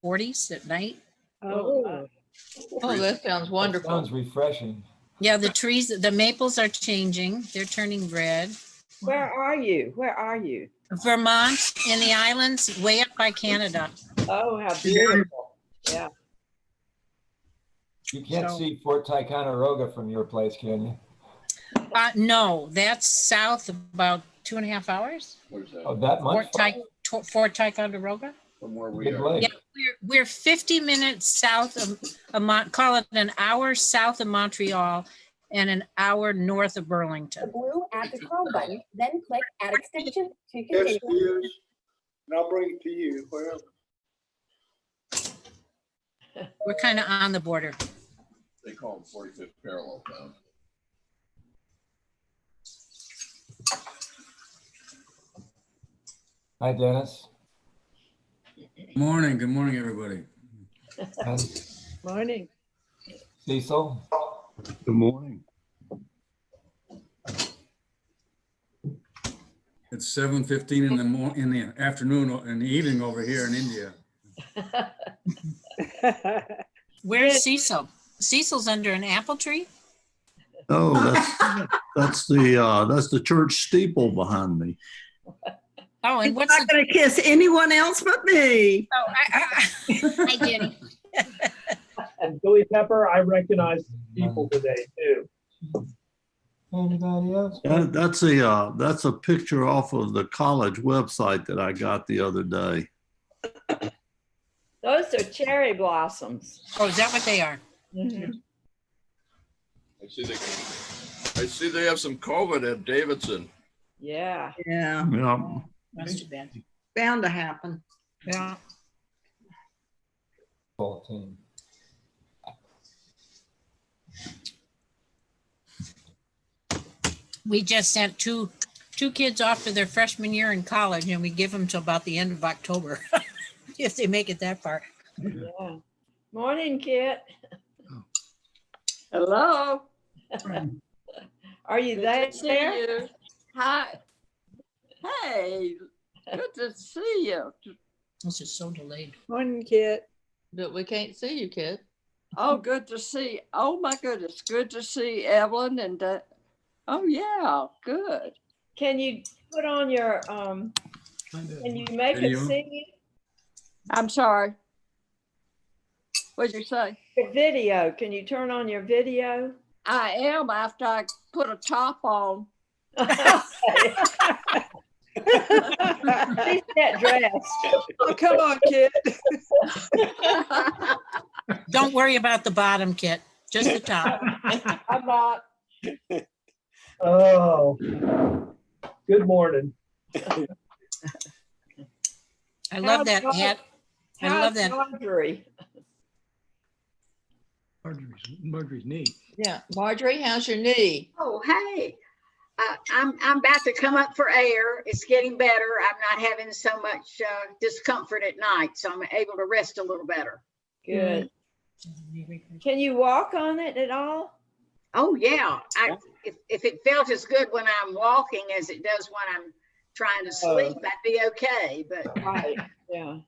40s at night. Oh, that sounds wonderful. Sounds refreshing. Yeah, the trees, the maples are changing. They're turning red. Where are you? Where are you? Vermont in the islands, way up by Canada. Oh, how beautiful. Yeah. You can't So- see Fort Ticonderoga from your place, can you? No, that's south about 2.5 hours. Where's that? Oh, that much? Fort Ticonderoga. From where we Big are. lake. Yeah, we're 50 minutes south of call it an hour south of Montreal and an hour north of The Burlington. blue Add to Chrome button, then click Add Extension to Yes, continue. it is. And I'll bring it to you, wherever. We're kind of on the border. They call it 45th parallel down. Hi, Dennis. Morning. Good morning, everybody. And Morning. Cecil. Good morning. It's 7:15 in the afternoon, in the evening over here in India. Where's Cecil? Cecil's under an apple tree? Oh, that's the church steeple behind me. Oh, and He's what's not going to kiss anyone else but me. Oh, hi, Jenny. And Billy Pepper, I recognize people today too. Anybody else? That's a picture off of the college website that I got the other day. Those are cherry blossoms. Oh, is that what they are? Mhm. I see they have some COVID at Davidson. Yeah. Yeah, Yeah. That's too bad. bound to happen. Yeah. Full team. We just sent two kids off to their freshman year in college, and we give them till about the end of October, if they make it that far. Yeah. Morning, Kit. Hello. Are you Good to see there? you. Hi. Hey, good to see you. This is so delayed. Morning, Kit. But we can't see you, kid. Oh, good to see. Oh my goodness, good to see Evelyn and oh yeah, good. Can you put on your can you make it Video? sing I'm sorry. What'd you say? your video? Can you turn on your video? I am after I put a top on. She's that dressed. Oh, come on, kid. Don't worry about the bottom, Kit, just the top. I'm not. Oh, good morning. I love that How's hat. I love that. Marjorie. Marjorie's knee. Yeah. Marjorie, how's your knee? Oh, hey, I'm about to come up for air. It's getting better. I'm not having so much discomfort at night, so I'm able to rest a little better. Good. Can you walk on it at all? Oh, yeah. If it felt as good when I'm walking as it does when I'm trying to sleep, I'd be okay. But Right. Yeah.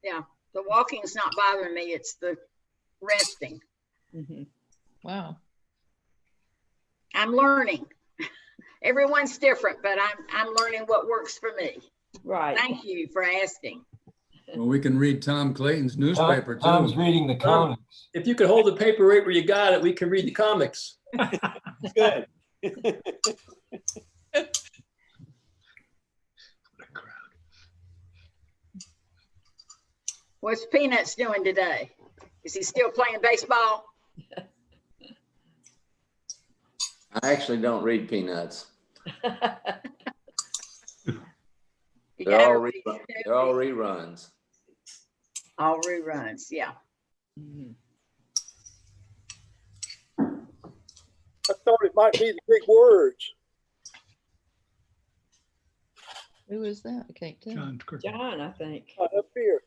yeah, the walking's not bothering me. It's the resting. Mhm. Wow. I'm learning. Everyone's different, but I'm learning what works for me. Right. Thank you for asking. Well, we can read Tom Clayton's newspaper Tom's too. reading the comics. If you could hold the paper right where you got it, we can read the comics. Good. What's Peanuts doing today? Is he still playing baseball? I actually don't read Peanuts. You They're gotta all, read they're all reruns. all reruns, yeah. I thought it might be the big words. Who is that? I can't tell. John, I think. Up here.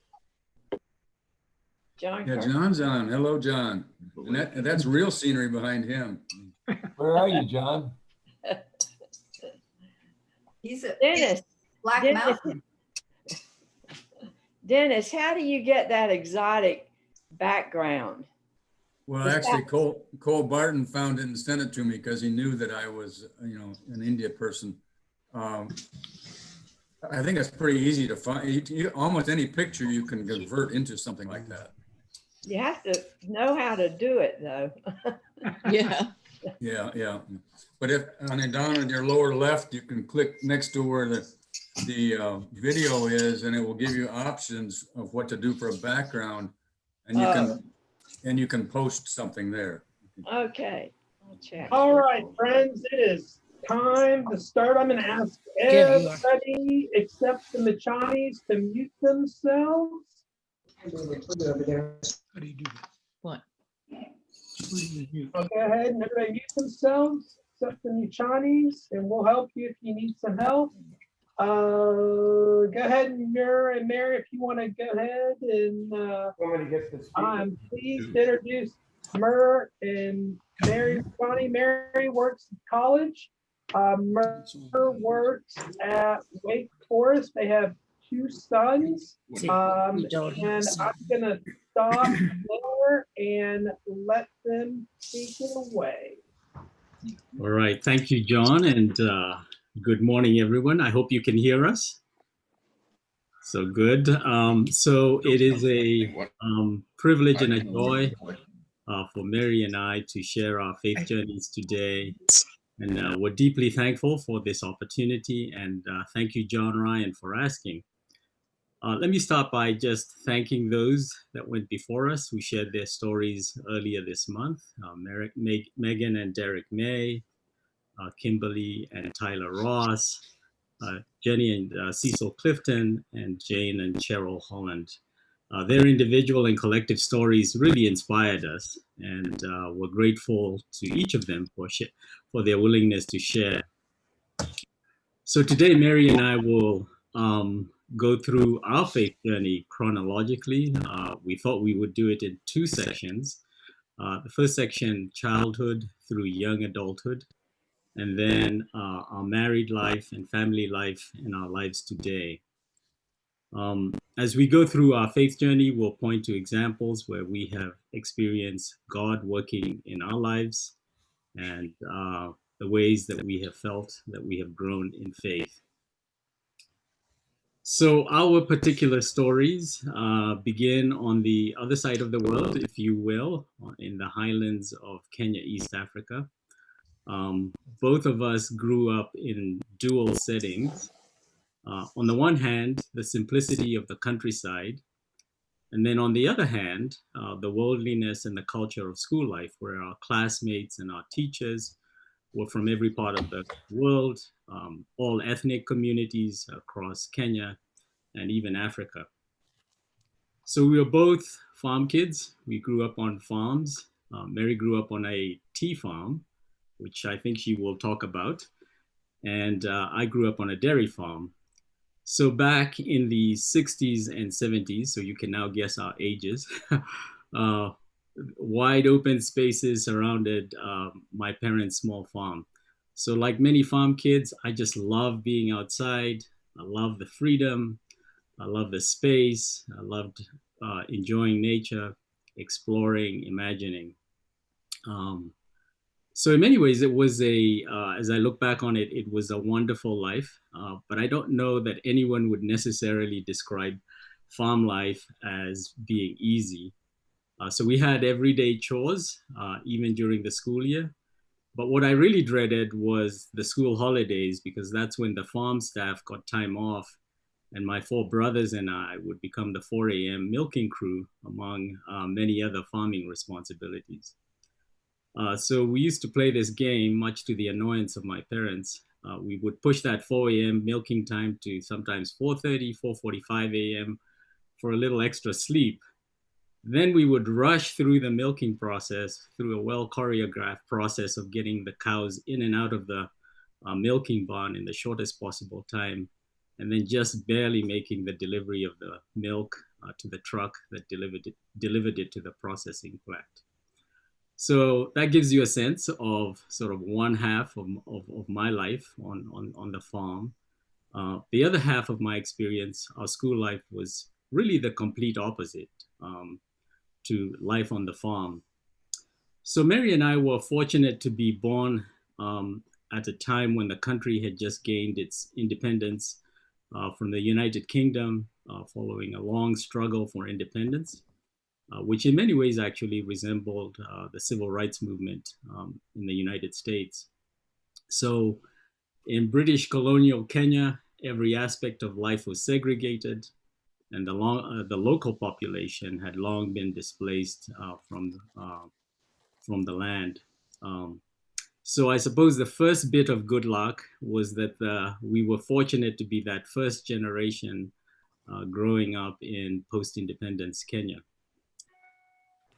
John. Yeah, Carter. John's on. Hello, John. And that's real scenery behind him. Where are you, John? He's at Dennis. Black Dennis. Mountain. Dennis, how do you get that exotic background? Well, Is actually, that- Cole Barton found it and sent it to me because he knew that I was, an India person. I think it's pretty easy to find. Almost any picture you can convert into something like that. You have to know how to do it, though. Yeah. Yeah. But if down in your lower left, you can click next to where the video is, and it will give you options of what to do for a background, and you can post something there. Okay. I'll check. All right, friends, it is time to start. I'm going to ask Yeah, you are. everybody except the Machanis to mute themselves. How do you do that? What? Go ahead and everybody mute themselves except the Machanis, and we'll help you if you need some help. Go ahead, Mary, if you want to go ahead and I'm pleased to introduce Mur and Mary Johnny. Mary works at college. Mur works at Wake Forest. They have 2 sons. And I'm gonna stop there and let them take it away. All right, thank you, John, and good morning, everyone. I hope you can hear us. So good. So it is a privilege and a joy for Mary and I to share our faith journeys today. And we're deeply thankful for this opportunity. And thank you, John Ryan, for asking. Let me start by just thanking those that went before us who shared their stories earlier this month. Megan and Derek May, Kimberly and Tyler Ross, Jenny and Cecil Clifton, and Jane and Cheryl Holland. Their individual and collective stories really inspired us, and we're grateful to each of them for their willingness to share. So today, Mary and I will go through our faith journey chronologically. We thought we would do it in 2 sections. The first section, childhood through young adulthood, and then our married life and family life and our lives today. As we go through our faith journey, we'll point to examples where we have experienced God working in our lives and the ways that we have felt that we have grown in faith. So our particular stories begin on the other side of the world, if you will, in the highlands of Kenya, East Africa. Both of us grew up in dual settings. On the one hand, the simplicity of the countryside, and then on the other hand, the worldliness and the culture of school life, where our classmates and our teachers were from every part of the world, all ethnic communities across Kenya and even Africa. So we were both farm kids. We grew up on farms. Mary grew up on a tea farm, which I think she will talk about. And I grew up on a dairy farm. So back in the 60s and 70s, so you can now guess our ages, wide open spaces surrounded my parents' small farm. So like many farm kids, I just love being outside. I love the freedom. I love the space. I loved enjoying nature, exploring, imagining. So in many ways, it was as I look back on it, it was a wonderful life. But I don't know that anyone would necessarily describe farm life as being easy. So we had everyday chores, even during the school year. But what I really dreaded was the school holidays, because that's when the farm staff got time off and my 4 brothers and I would become the 4 a.m. milking crew, among many other farming responsibilities. So we used to play this game, much to the annoyance of my parents. We would push that 4 a.m. milking time to sometimes 4:30, 4:45 a.m. for a little extra sleep. Then we would rush through the milking process, through a well-choreographed process of getting the cows in and out of the milking barn in the shortest possible time, and then just barely making the delivery of the milk to the truck that delivered it to the processing plant. So that gives you a sense of sort of one half of my life on the farm. The other half of my experience, our school life, was really the complete opposite to life on the farm. So Mary and I were fortunate to be born at a time when the country had just gained its independence from the United Kingdom, following a long struggle for independence, which in many ways actually resembled the civil rights movement in the United States. So in British colonial Kenya, every aspect of life was segregated, and the local population had long been displaced from the land. So I suppose the first bit of good luck was that we were fortunate to be that first generation growing up in post-independence Kenya.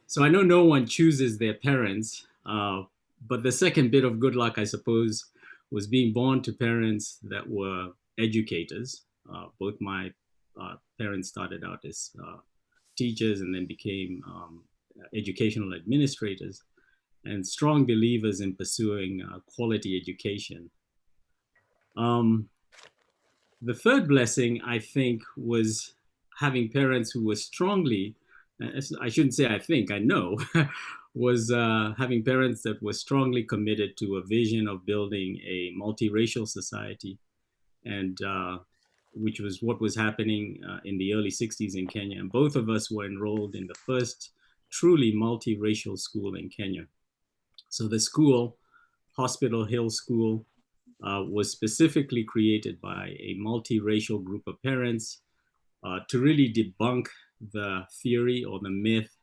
So I know no one chooses their parents, but the second bit of good luck, I suppose, was being born to parents that were educators. Both my parents started out as teachers and then became educational administrators, and strong believers in pursuing quality education. The third blessing, I think, was having parents who were strongly, I shouldn't say I think, I know, was having parents that were strongly committed to a vision of building a multiracial society, and which was what was happening in the early 60s in Kenya. And both of us were enrolled in the first truly multiracial school in Kenya. So the school, Hospital Hill School, was specifically created by a multiracial group of parents to really debunk the theory or the myth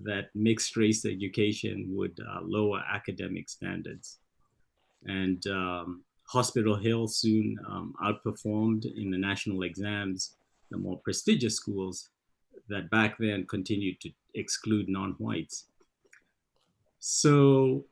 that mixed race education would lower academic standards. And Hospital Hill soon outperformed in the national exams the more prestigious schools that back then continued to exclude non-whites. So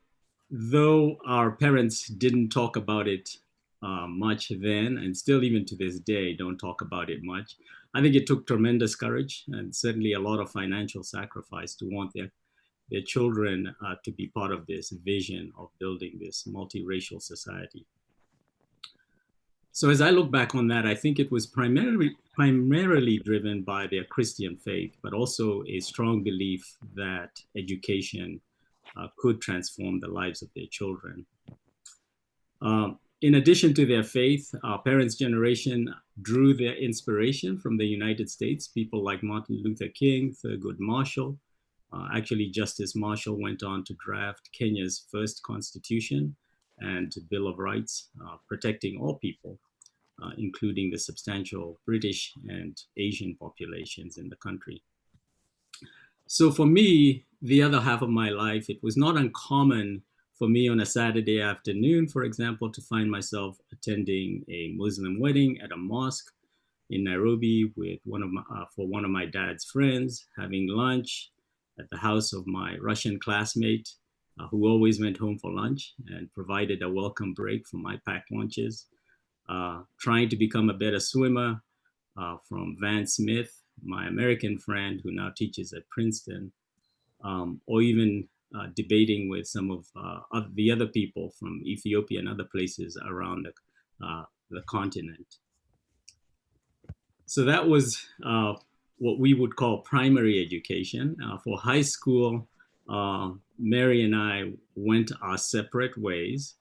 though our parents didn't talk about it much then, and still even to this day don't talk about it much, I think it took tremendous courage and certainly a lot of financial sacrifice to want their children to be part of this vision of building this multiracial society. So as I look back on that, I think it was primarily driven by their Christian faith, but also a strong belief that education could transform the lives of their children. In addition to their faith, our parents' generation drew their inspiration from the United States, people like Martin Luther King, Thurgood Marshall. Actually, Justice Marshall went on to draft Kenya's first constitution and Bill of Rights, protecting all people, including the substantial British and Asian populations in the country. So for me, the other half of my life, it was not uncommon for me on a Saturday afternoon, for example, to find myself attending a Muslim wedding at a mosque in Nairobi with for one of my dad's friends, having lunch at the house of my Russian classmate, who always went home for lunch and provided a welcome break for my packed lunches, trying to become a better swimmer from Van Smith, my American friend who now teaches at Princeton, or even debating with some of the other people from Ethiopia and other places around the continent. So that was what we would call primary education. For high school, Mary and I went our separate ways.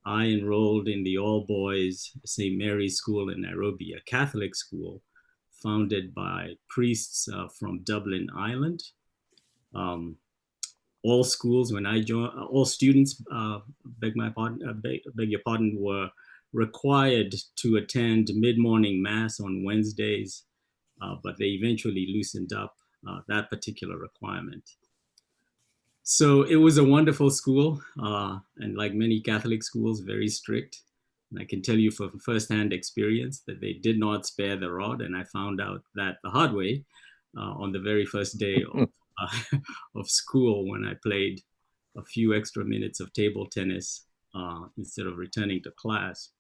I enrolled in the all-boys St. Mary's School in Nairobi, a Catholic school founded by priests from Dublin, Ireland. All schools, when I joined, all students, beg your pardon, were required to attend mid-morning mass on Wednesdays, but they eventually loosened up that particular requirement. So it was a wonderful school, and like many Catholic schools, very strict. And I can tell you from firsthand experience that they did not spare the rod, and I found out that the hard way on the very first day of school when I played a few extra minutes of table tennis instead of returning to class.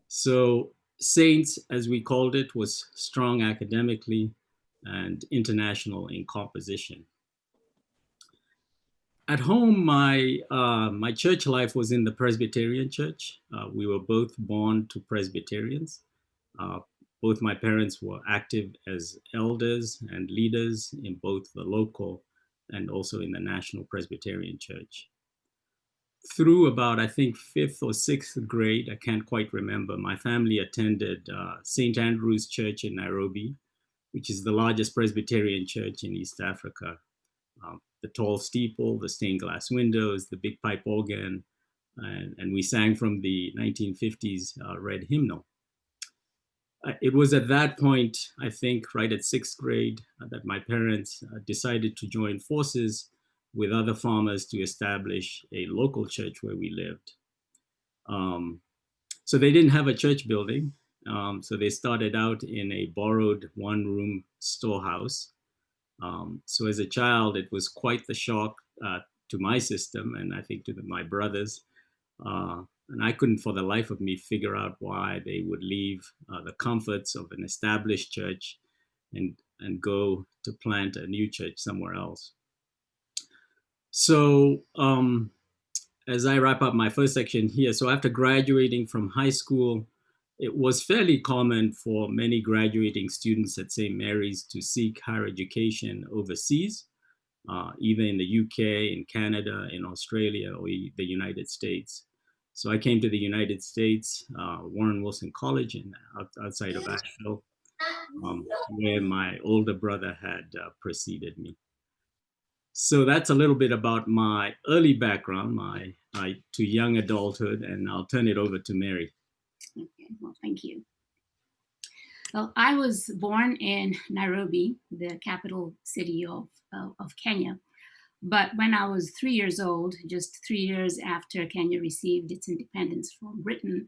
So Saints, as we called it, was strong academically and international in composition. At home, my church life was in the Presbyterian church. We were both born to Presbyterians. Both my parents were active as elders and leaders in both the local and also in the National Presbyterian Church. Through about, I think, 5th or 6th grade, I can't quite remember, my family attended St. Andrew's Church in Nairobi, which is the largest Presbyterian church in East Africa. The tall steeple, the stained glass windows, the big pipe organ, and we sang from the 1950s red hymnal. It was at that point, I think, right at 6th grade, that my parents decided to join forces with other farmers to establish a local church where we lived. So they didn't have a church building. So they started out in a borrowed one-room storehouse. So as a child, it was quite the shock to my system, and I think to my brothers. And I couldn't for the life of me figure out why they would leave the comforts of an established church and go to plant a new church somewhere else. So as I wrap up my first section here, so after graduating from high school, it was fairly common for many graduating students at St. Mary's to seek higher education overseas, either in the UK, in Canada, in Australia, or the United States. So I came to the United States, Warren Wilson College outside of Asheville, where my older brother had preceded me. So that's a little bit about my early background, my to young adulthood, and I'll turn it over to Mary. Okay, well, thank you. Well, I was born in Nairobi, the capital city of Kenya. But when I was 3 years old, just 3 years after Kenya received its independence from Britain,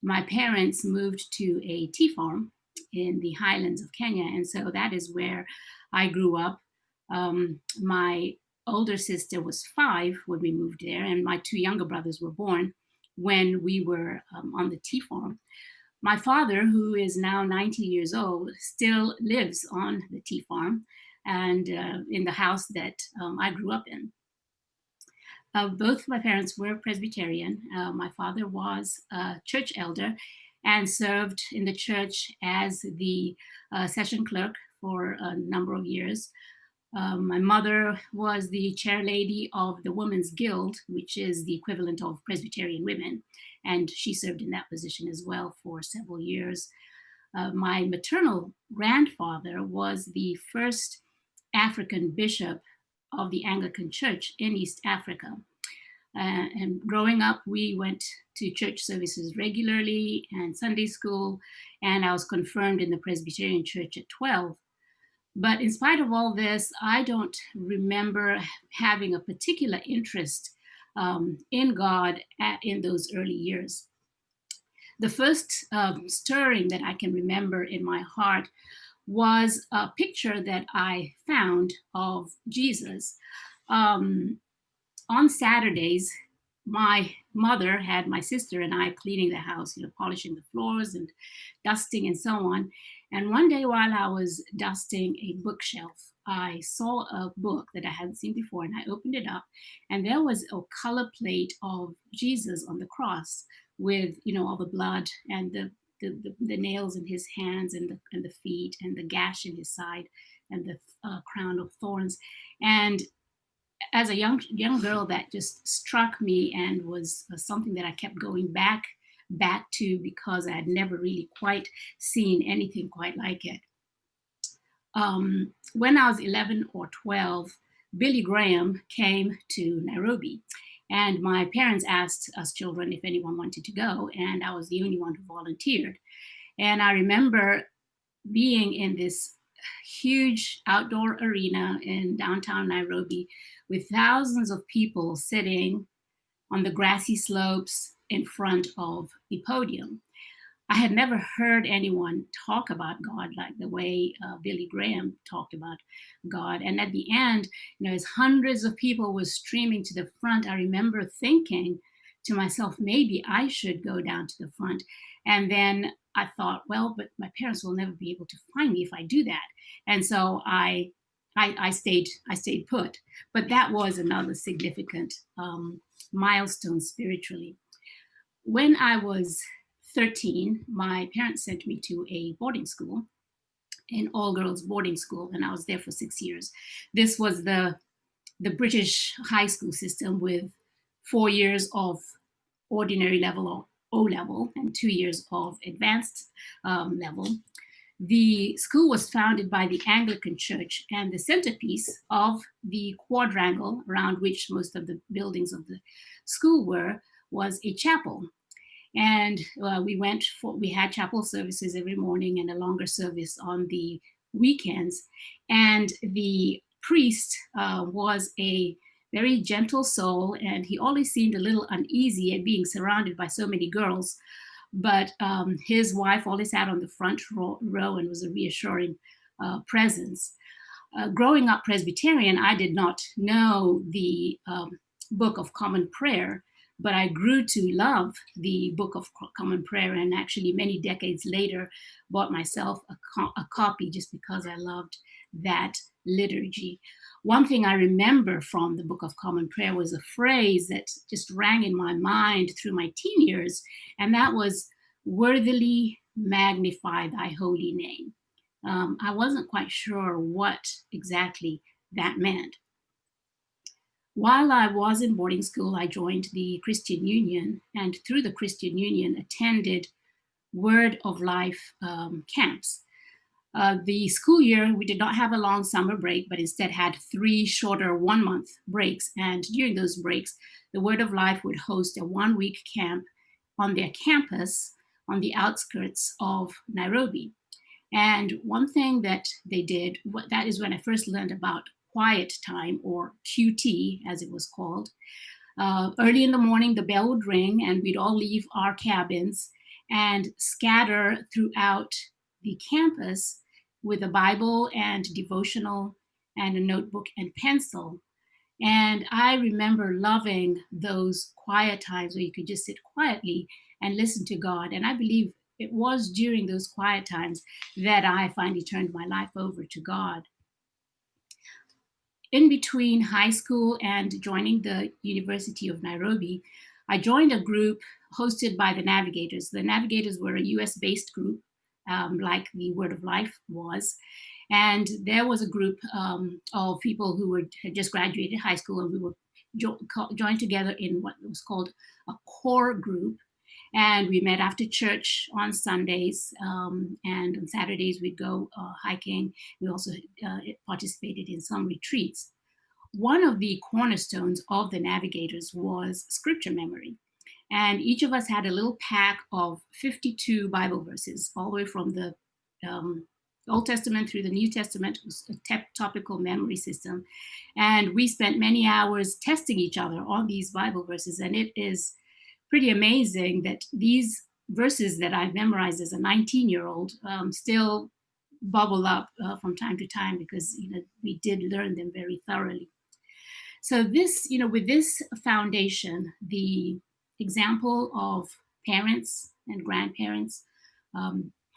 my parents moved to a tea farm in the highlands of Kenya. And so that is where I grew up. My older sister was 5 when we moved there, and my 2 younger brothers were born when we were on the tea farm. My father, who is now 90 years old, still lives on the tea farm and in the house that I grew up in. Both my parents were Presbyterian. My father was a church elder and served in the church as the session clerk for a number of years. My mother was the chair lady of the Women's Guild, which is the equivalent of Presbyterian women, and she served in that position as well for several years. My maternal grandfather was the first African bishop of the Anglican Church in East Africa. And growing up, we went to church services regularly and Sunday school, and I was confirmed in the Presbyterian Church at 12. But in spite of all this, I don't remember having a particular interest in God in those early years. The first stirring that I can remember in my heart was a picture that I found of Jesus. On Saturdays, my mother had my sister and I cleaning the house, polishing the floors and dusting and so on. And one day while I was dusting a bookshelf, I saw a book that I hadn't seen before, and I opened it up, and there was a color plate of Jesus on the cross with, all the blood and the nails in his hands and the feet and the gash in his side and the crown of thorns. And as a young girl, that just struck me and was something that I kept going back to because I had never really quite seen anything quite like it. When I was 11 or 12, Billy Graham came to Nairobi, and my parents asked us children if anyone wanted to go, and I was the only one who volunteered. And I remember being in this huge outdoor arena in downtown Nairobi with thousands of people sitting on the grassy slopes in front of the podium. I had never heard anyone talk about God like the way Billy Graham talked about God. And at the end, as hundreds of people were streaming to the front, I remember thinking to myself, maybe I should go down to the front. And then I thought, well, but my parents will never be able to find me if I do that. And so I stayed put. But that was another significant milestone spiritually. When I was 13, my parents sent me to a boarding school, an all-girls boarding school, and I was there for 6 years. This was the British high school system with 4 years of ordinary level or O level and 2 years of advanced level. The school was founded by the Anglican Church, and the centerpiece of the quadrangle around which most of the buildings of the school were was a chapel. And we had chapel services every morning and a longer service on the weekends. And the priest was a very gentle soul, and he always seemed a little uneasy at being surrounded by so many girls. But his wife always sat on the front row and was a reassuring presence. Growing up Presbyterian, I did not know the Book of Common Prayer, but I grew to love the Book of Common Prayer, and actually many decades later bought myself a copy just because I loved that liturgy. One thing I remember from the Book of Common Prayer was a phrase that just rang in my mind through my teen years, and that was, "Worthily magnify thy holy name." I wasn't quite sure what exactly that meant. While I was in boarding school, I joined the Christian Union, and through the Christian Union attended Word of Life camps. The school year, we did not have a long summer break, but instead had 3 shorter 1-month breaks. And during those breaks, the Word of Life would host a 1-week camp on their campus on the outskirts of Nairobi. And one thing that they did, that is when I first learned about quiet time, or QT as it was called. Early in the morning, the bell would ring and we'd all leave our cabins and scatter throughout the campus with a Bible and devotional and a notebook and pencil. And I remember loving those quiet times where you could just sit quietly and listen to God. And I believe it was during those quiet times that I finally turned my life over to God. In between high school and joining the University of Nairobi, I joined a group hosted by the Navigators. The Navigators were a US-based group, like the Word of Life was. And there was a group of people who had just graduated high school, and we were joined together in what was called a core group. And we met after church on Sundays, and on Saturdays we'd go hiking. We also participated in some retreats. One of the cornerstones of the Navigators was scripture memory. And each of us had a little pack of 52 Bible verses, all the way from the Old Testament through the New Testament. It was a topical memory system. And we spent many hours testing each other on these Bible verses. And it is pretty amazing that these verses that I memorized as a 19-year-old still bubble up from time to time, because we did learn them very thoroughly. So this, with this foundation, the example of parents and grandparents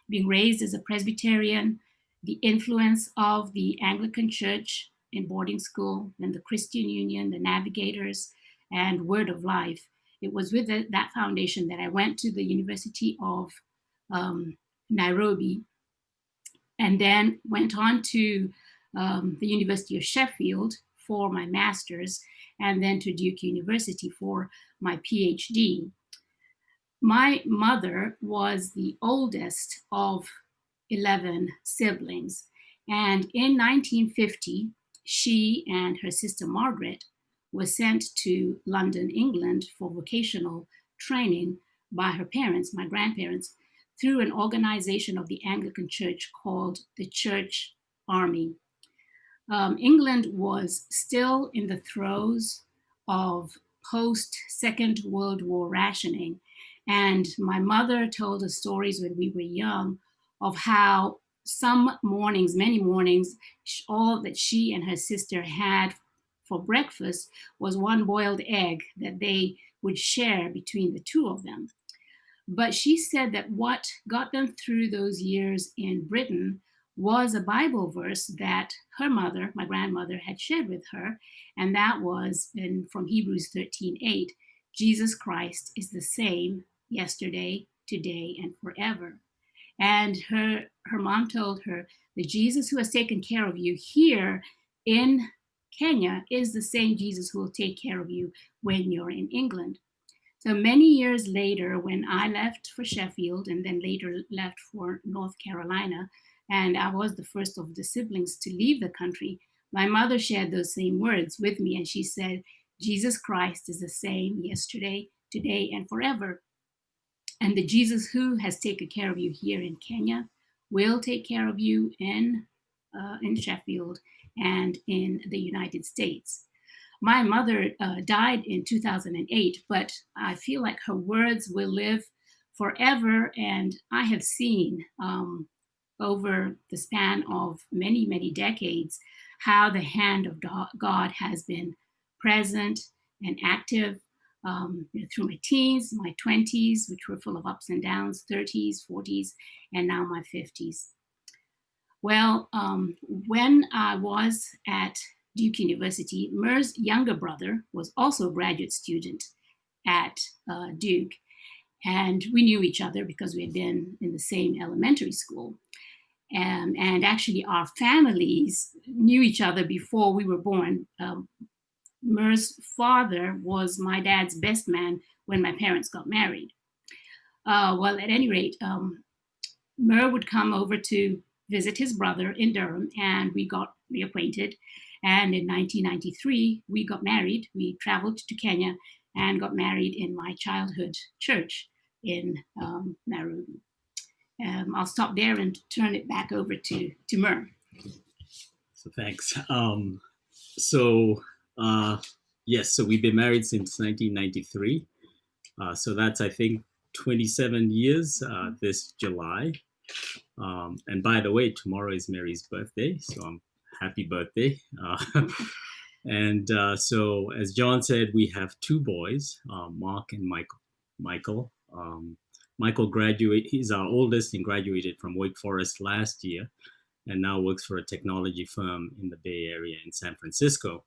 being raised as a Presbyterian, the influence of the Anglican Church in boarding school, and the Christian Union, the Navigators, and Word of Life. It was with that foundation that I went to the University of Nairobi, and then went on to the University of Sheffield for my master's, and then to Duke University for my PhD. My mother was the oldest of 11 siblings, and in 1950, she and her sister Margaret was sent to London, England for vocational training by her parents, my grandparents, through an organization of the Anglican Church called the Church Army. England was still in the throes of post-Second World War rationing. And my mother told us stories when we were young of how some mornings, many mornings, all that she and her sister had for breakfast was one boiled egg that they would share between the two of them. But she said that what got them through those years in Britain was a Bible verse that her mother, my grandmother, had shared with her. And that was from Hebrews 13:8, Jesus Christ is the same yesterday, today, and forever. And her mom told her, the Jesus who has taken care of you here in Kenya is the same Jesus who will take care of you when you're in England. So many years later, when I left for Sheffield and then later left for North Carolina, and I was the first of the siblings to leave the country, my mother shared those same words with me, and she said, Jesus Christ is the same yesterday, today, and forever. And the Jesus who has taken care of you here in Kenya will take care of you in Sheffield and in the United States. My mother died in 2008, but I feel like her words will live forever. And I have seen over the span of many, many decades how the hand of God has been present and active through my teens, my 20s, which were full of ups and downs, 30s, 40s, and now my 50s. Well, when I was at Duke University, Mer's younger brother was also a graduate student at Duke, and we knew each other because we had been in the same elementary school. And actually, our families knew each other before we were born. Mer's father was my dad's best man when my parents got married. Well, at any rate, Mer would come over to visit his brother in Durham, and we got reacquainted. And in 1993, we got married. We traveled to Kenya and got married in my childhood church in Nairobi. I'll stop there and turn it back over to Mer. So thanks. Yes, so we've been married since 1993. So that's, I think, 27 years this July. And by the way, tomorrow is Mary's birthday, so happy birthday. So as John said, we have two boys, Mark and Michael. Michael he's our oldest and graduated from Wake Forest last year and now works for a technology firm in the Bay Area in San Francisco.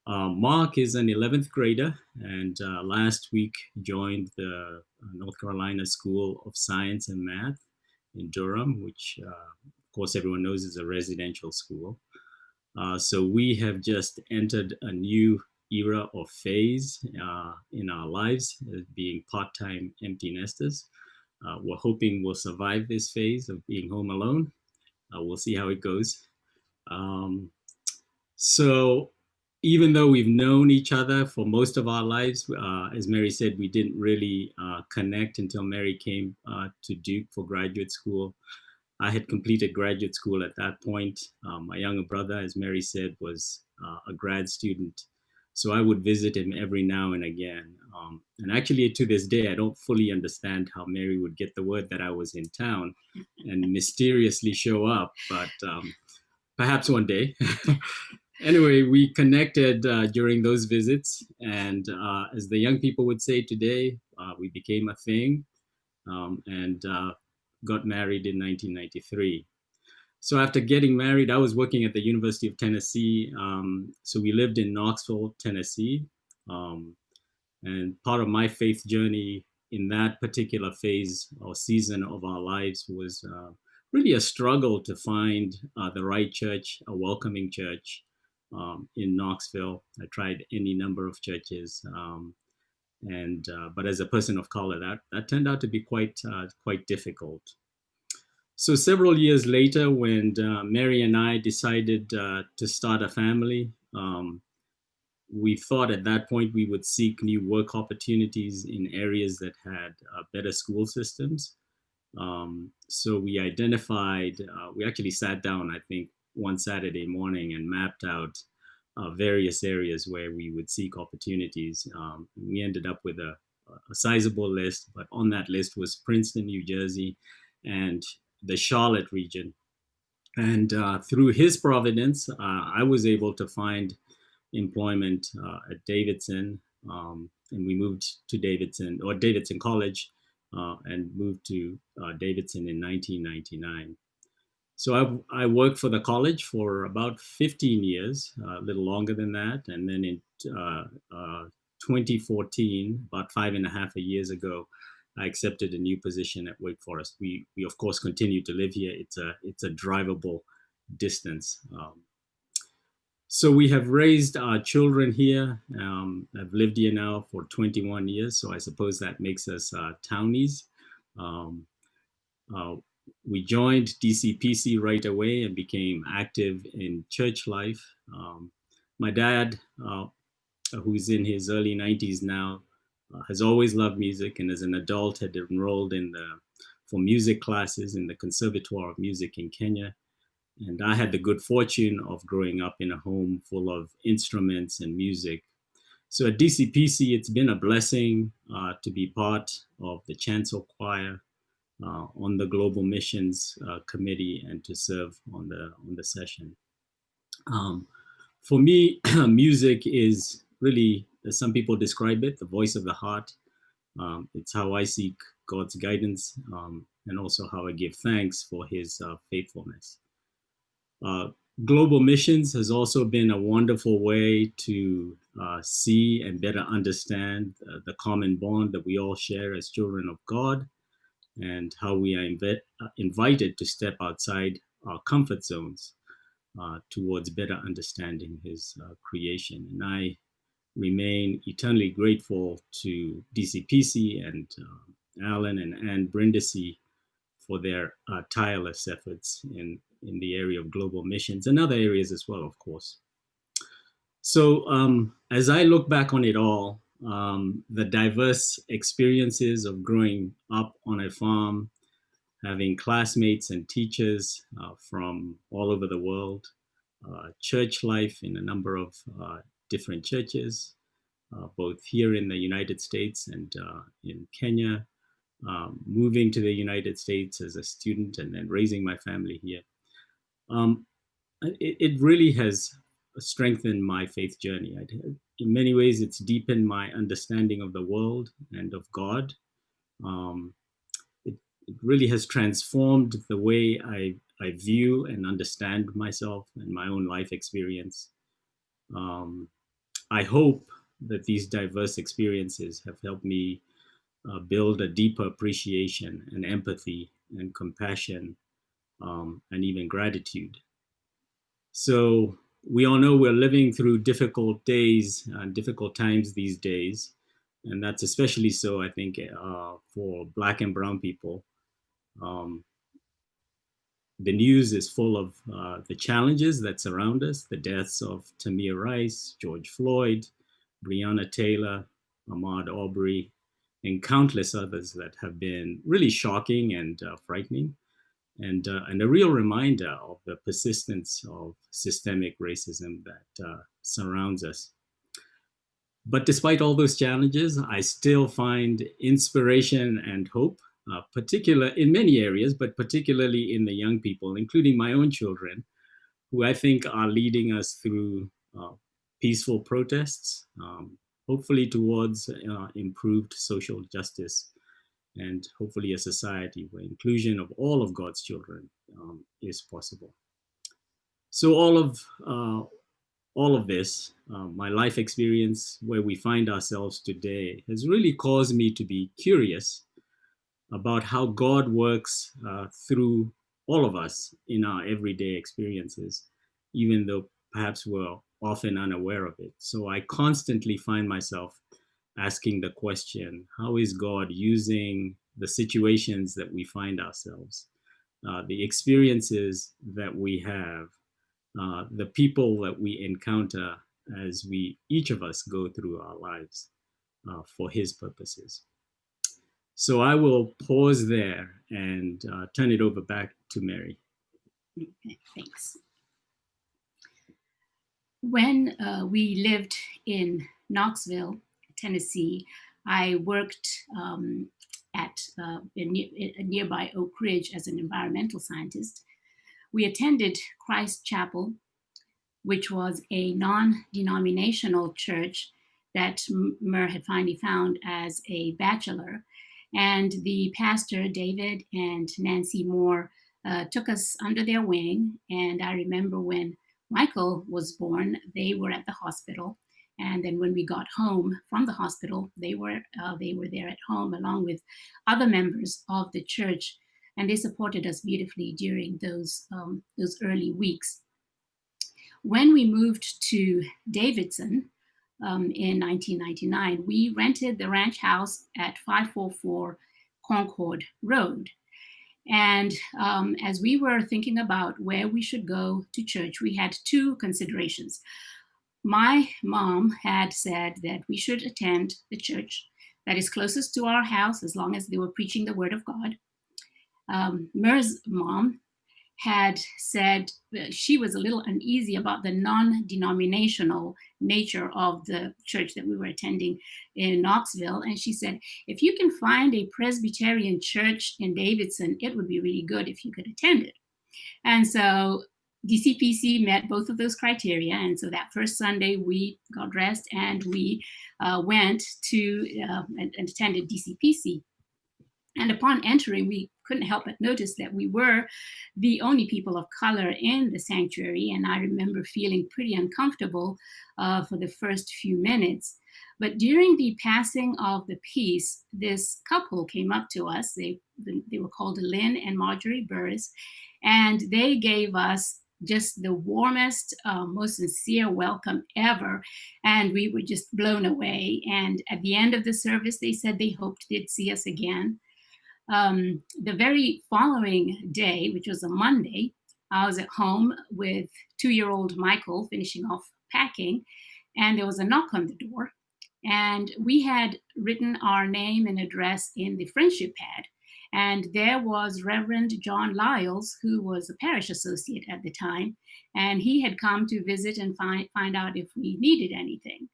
Mark is an 11th grader and last week joined the North Carolina School of Science and Math in Durham, which of course everyone knows is a residential school. So we have just entered a new era or phase in our lives as being part-time empty nesters. We're hoping we'll survive this phase of being home alone. We'll see how it goes. So even though we've known each other for most of our lives, as Mary said, we didn't really connect until Mary came to Duke for graduate school. I had completed graduate school at that point. My younger brother, as Mary said, was a grad student. So I would visit him every now and again. And actually to this day, I don't fully understand how Mary would get the word that I was in town and mysteriously show up, but perhaps one day. Anyway, we connected during those visits. And as the young people would say today, we became a thing and got married in 1993. So after getting married, I was working at the University of Tennessee. So we lived in Knoxville, Tennessee. And part of my faith journey in that particular phase or season of our lives was really a struggle to find the right church, a welcoming church in Knoxville. I tried any number of churches. But as a person of color, that turned out to be quite difficult. So several years later, when Mary and I decided to start a family, we thought at that point we would seek new work opportunities in areas that had better school systems. So we identified, we actually sat down, I think, one Saturday morning and mapped out various areas where we would seek opportunities. We ended up with a sizable list, but on that list was Princeton, New Jersey, and the Charlotte region. And through his providence, I was able to find employment at Davidson, and we moved to Davidson College, and moved to Davidson in 1999. So I worked for the college for about 15 years, a little longer than that. And then in 2014, about 5.5 years ago, I accepted a new position at Wake Forest. We of course continue to live here. It's a drivable distance. So we have raised our children here. I've lived here now for 21 years, so I suppose that makes us townies. We joined DCPC right away and became active in church life. My dad, who's in his early 90s now, has always loved music, and as an adult had enrolled for music classes in the Conservatoire of Music in Kenya. And I had the good fortune of growing up in a home full of instruments and music. So at DCPC, it's been a blessing to be part of the chancel choir, on the Global Missions Committee, and to serve on the session. For me, music is really, as some people describe it, the voice of the heart. It's how I seek God's guidance, and also how I give thanks for his faithfulness. Global Missions has also been a wonderful way to see and better understand the common bond that we all share as children of God, and how we are invited to step outside our comfort zones towards better understanding his creation. And I remain eternally grateful to DCPC and Alan and Ann Brindisi for their tireless efforts in the area of global missions and other areas as well, of course. So as I look back on it all, the diverse experiences of growing up on a farm, having classmates and teachers from all over the world, church life in a number of different churches, both here in the United States and in Kenya, moving to the United States as a student and then raising my family here. It really has strengthened my faith journey. In many ways, it's deepened my understanding of the world and of God. It really has transformed the way I view and understand myself and my own life experience. I hope that these diverse experiences have helped me build a deeper appreciation and empathy and compassion, and even gratitude. So we all know we're living through difficult days and difficult times these days. And that's especially so, I think, for Black and Brown people. The news is full of the challenges that surround us, the deaths of Tamir Rice, George Floyd, Breonna Taylor, Ahmaud Arbery, and countless others that have been really shocking and frightening, and a real reminder of the persistence of systemic racism that surrounds us. But despite all those challenges, I still find inspiration and hope, particular in many areas, but particularly in the young people, including my own children, who I think are leading us through peaceful protests, hopefully towards improved social justice, and hopefully a society where inclusion of all of God's children is possible. So all of this, my life experience, where we find ourselves today, has really caused me to be curious about how God works through all of us in our everyday experiences, even though perhaps we're often unaware of it. So I constantly find myself asking the question, how is God using the situations that we find ourselves, the experiences that we have, the people that we encounter as each of us go through our lives for his purposes. So I will pause there and turn it over back to Mary. Okay, thanks. When we lived in Knoxville, Tennessee, I worked at a nearby Oak Ridge as an environmental scientist. We attended Christ Chapel, which was a non-denominational church that Mer had finally found as a bachelor. And the pastor, David and Nancy Moore, took us under their wing. And I remember when Michael was born, they were at the hospital. And then when we got home from the hospital, they were there at home along with other members of the church, and they supported us beautifully during those early weeks. When we moved to Davidson in 1999, we rented the ranch house at 544 Concord Road. And as we were thinking about where we should go to church, we had two considerations. My mom had said that we should attend the church that is closest to our house as long as they were preaching the word of God. Mer's mom had said that she was a little uneasy about the non-denominational nature of the church that we were attending in Knoxville. And she said, if you can find a Presbyterian church in Davidson, it would be really good if you could attend it. And so DCPC met both of those criteria. And so that first Sunday we got dressed and we went to and attended DCPC. And upon entering, we couldn't help but notice that we were the only people of color in the sanctuary. And I remember feeling pretty uncomfortable for the first few minutes. But during the passing of the peace, this couple came up to us. They were called Lynn and Marjorie Burris, and they gave us just the warmest, most sincere welcome ever. And we were just blown away. And at the end of the service, they said they hoped they'd see us again. The very following day, which was a Monday, I was at home with 2-year-old Michael finishing off packing, and there was a knock on the door. And we had written our name and address in the friendship pad. And there was Reverend John Lyles, who was a parish associate at the time. And he had come to visit and find out if we needed anything.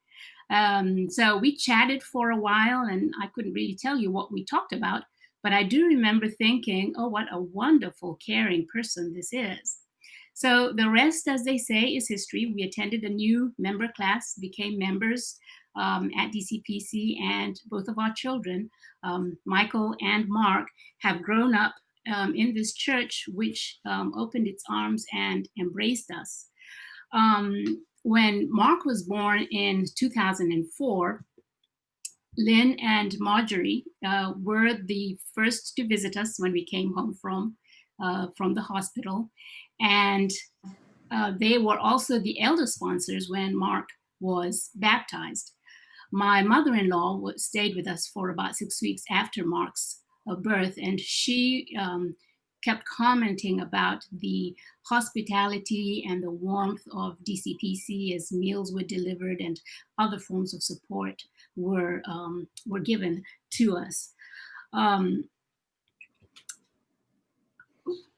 So we chatted for a while, and I couldn't really tell you what we talked about. But I do remember thinking, oh, what a wonderful, caring person this is. So the rest, as they say, is history. We attended a new member class, became members at DCPC, and both of our children, Michael and Mark, have grown up in this church, which opened its arms and embraced us. When Mark was born in 2004, Lynn and Marjorie were the first to visit us when we came home from the hospital. And they were also the elder sponsors when Mark was baptized. My mother-in-law stayed with us for about 6 weeks after Mark's birth, and she kept commenting about the hospitality and the warmth of DCPC as meals were delivered and other forms of support were given to us.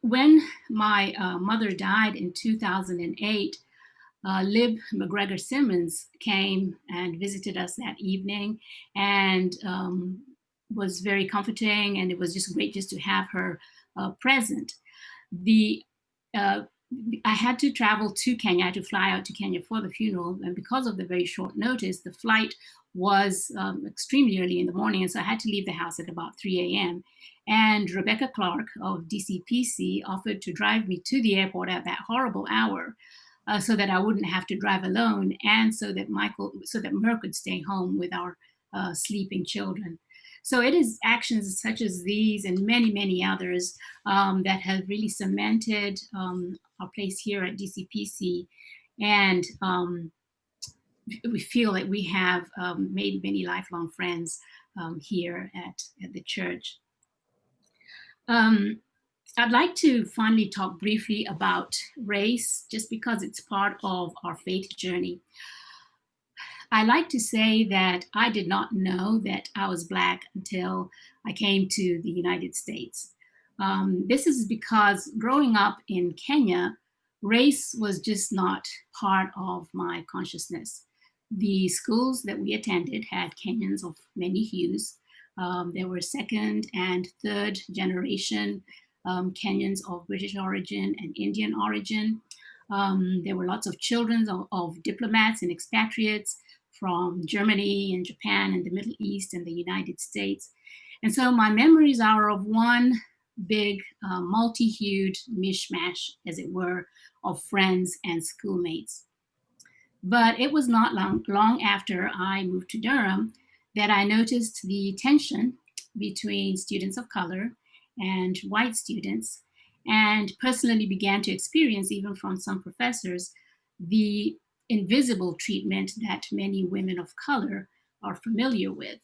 When my mother died in 2008, Lib McGregor Simmons came and visited us that evening, and was very comforting, and it was just great just to have her present. I had to travel to Kenya, I had to fly out to Kenya for the funeral, and because of the very short notice, the flight was extremely early in the morning, and so I had to leave the house at about 3 a.m. And Rebecca Clark of DCPC offered to drive me to the airport at that horrible hour, so that I wouldn't have to drive alone, and so that Mer could stay home with our sleeping children. So it is actions such as these and many, many others that have really cemented our place here at DCPC. And we feel that we have made many lifelong friends here at the church. I'd like to finally talk briefly about race, just because it's part of our faith journey. I like to say that I did not know that I was Black until I came to the United States. This is because growing up in Kenya, race was just not part of my consciousness. The schools that we attended had Kenyans of many hues. There were second and third generation Kenyans of British origin and Indian origin. There were lots of children of diplomats and expatriates from Germany and Japan and the Middle East and the United States. And so my memories are of one big multi-hued mishmash, as it were, of friends and schoolmates. But it was not long after I moved to Durham that I noticed the tension between students of color and white students, and personally began to experience, even from some professors, the invisible treatment that many women of color are familiar with.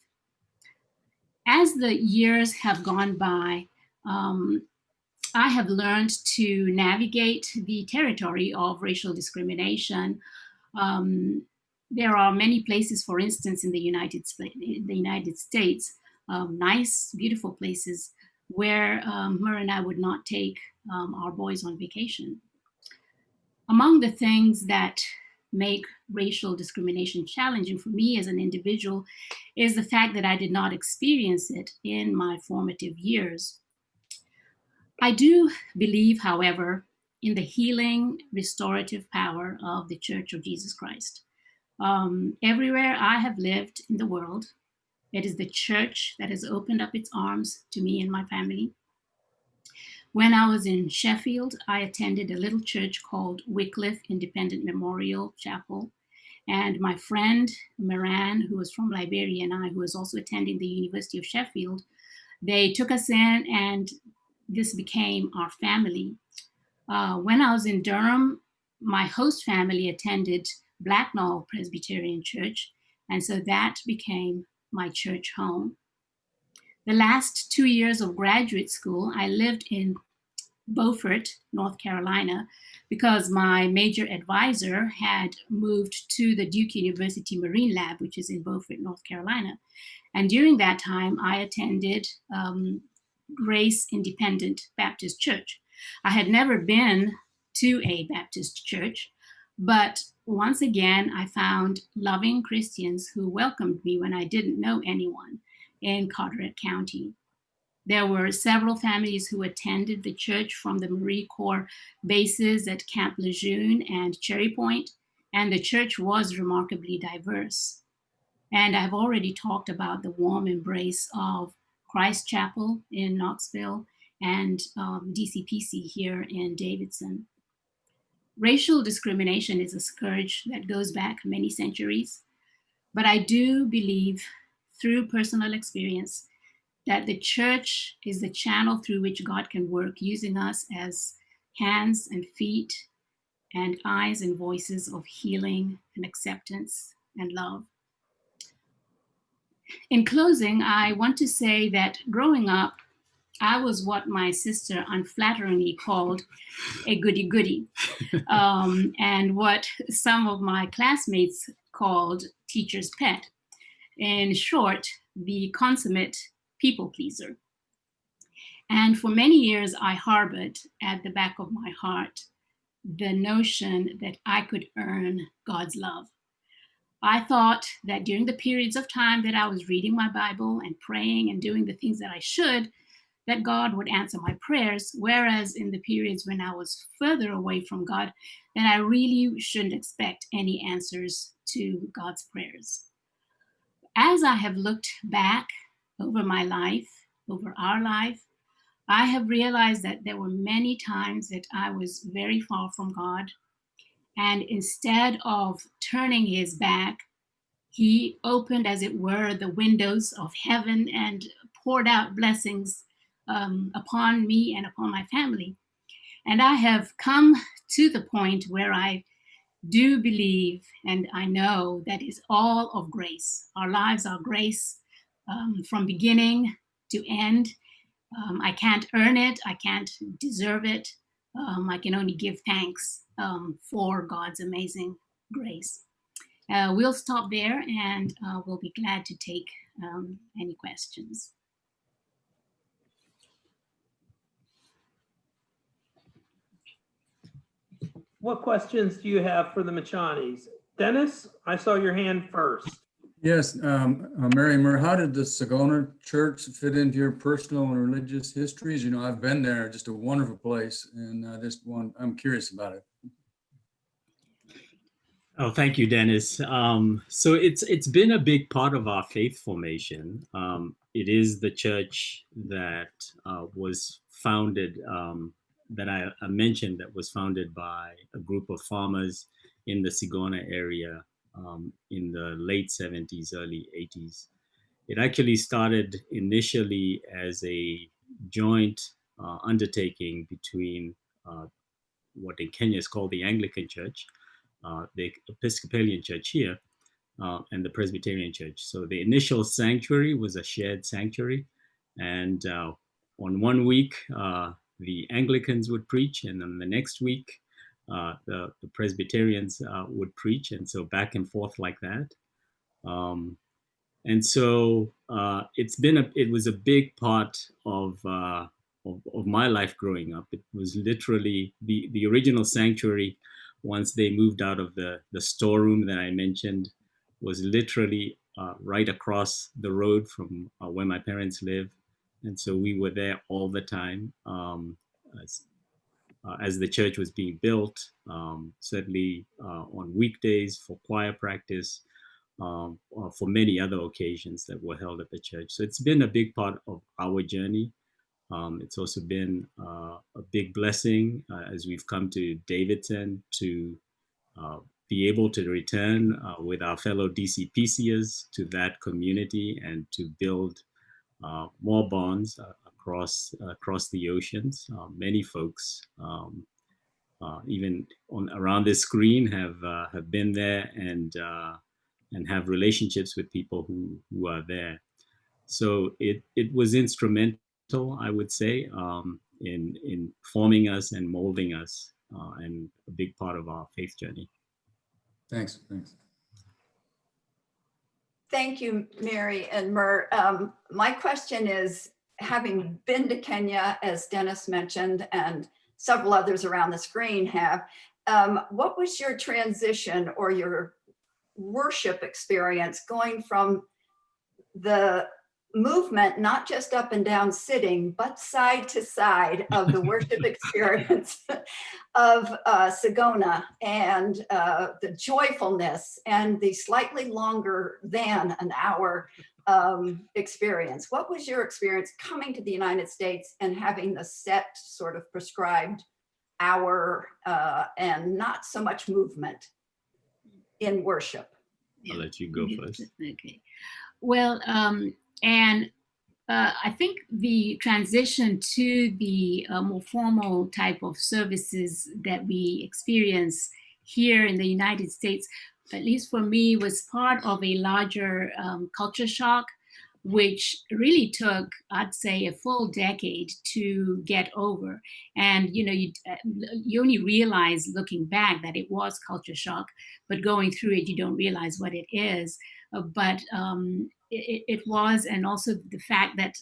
As the years have gone by, I have learned to navigate the territory of racial discrimination. There are many places, for instance, in the United States, nice, beautiful places where Mur and I would not take our boys on vacation. Among the things that make racial discrimination challenging for me as an individual is the fact that I did not experience it in my formative years. I do believe, however, in the healing, restorative power of the Church of Jesus Christ. Everywhere I have lived in the world, it is the church that has opened up its arms to me and my family. When I was in Sheffield, I attended a little church called Wycliffe Independent Memorial Chapel. And my friend Moran, who was from Liberia, and I, who was also attending the University of Sheffield, they took us in, and this became our family. When I was in Durham, my host family attended Blacknall Presbyterian Church, and so that became my church home. The last 2 years of graduate school, I lived in Beaufort, North Carolina, because my major advisor had moved to the Duke University Marine Lab, which is in Beaufort, North Carolina. And during that time, I attended Grace Independent Baptist Church. I had never been to a Baptist church, but once again, I found loving Christians who welcomed me when I didn't know anyone in Carteret County. There were several families who attended the church from the Marine Corps bases at Camp Lejeune and Cherry Point, and the church was remarkably diverse. And I've already talked about the warm embrace of Christ Chapel in Knoxville and DCPC here in Davidson. Racial discrimination is a scourge that goes back many centuries, but I do believe through personal experience that the church is the channel through which God can work, using us as hands and feet and eyes and voices of healing and acceptance and love. In closing, I want to say that growing up, I was what my sister unflatteringly called a goody-goody, and what some of my classmates called teacher's pet. In short, the consummate people pleaser. And for many years, I harbored at the back of my heart the notion that I could earn God's love. I thought that during the periods of time that I was reading my Bible and praying and doing the things that I should, that God would answer my prayers, whereas in the periods when I was further away from God, then I really shouldn't expect any answers to God's prayers. As I have looked back over my life, over our life, I have realized that there were many times that I was very far from God. And instead of turning his back, he opened, as it were, the windows of heaven and poured out blessings upon me and upon my family. And I have come to the point where I do believe, and I know that is all of grace. Our lives are grace from beginning to end. I can't earn it. I can't deserve it. I can only give thanks for God's amazing grace. We'll stop there, and we'll be glad to take any questions. What questions do you have for the Machanis? Dennis, I saw your hand first. Yes, Mary Mur, how did the Sagona Church fit into your personal and religious histories? You know, I've been there, just a wonderful place, and I'm curious about it. Oh, thank you, Dennis. So it's been a big part of our faith formation. It is the church that was founded, that I mentioned, that was founded by a group of farmers in the Sigona area in the late 70s, early 80s. It actually started initially as a joint undertaking between what in Kenya is called the Anglican Church, the Episcopalian Church here, and the Presbyterian Church. So the initial sanctuary was a shared sanctuary. And on one week, the Anglicans would preach, and then the next week, the Presbyterians would preach. And so back and forth like that. And so it was a big part of my life growing up. It was literally the original sanctuary. Once they moved out of the storeroom that I mentioned, was literally right across the road from where my parents live. And so we were there all the time as the church was being built, certainly on weekdays for choir practice, for many other occasions that were held at the church. So it's been a big part of our journey. It's also been a big blessing as we've come to Davidson to be able to return with our fellow DCPCers to that community and to build more bonds across the oceans. Many folks, even around this screen, have been there and have relationships with people who are there. So it was instrumental, I would say, in forming us and molding us, and a big part of our faith journey. Thanks. Thank you, Mary and Mert. My question is, having been to Kenya, as Dennis mentioned, and several others around the screen have, what was your transition or your worship experience going from the movement, not just up and down sitting, but side to side of the worship experience of Sigona, and the joyfulness and the slightly longer than an hour experience? What was your experience coming to the United States and having the set sort of prescribed hour and not so much movement in worship? I'll let you go first. Okay. Well, and I think the transition to the more formal type of services that we experience here in the United States, at least for me, was part of a larger culture shock, which really took, I'd say, a full decade to get over. And you only realize looking back that it was culture shock, but going through it, you don't realize what it is. But it was, and also the fact that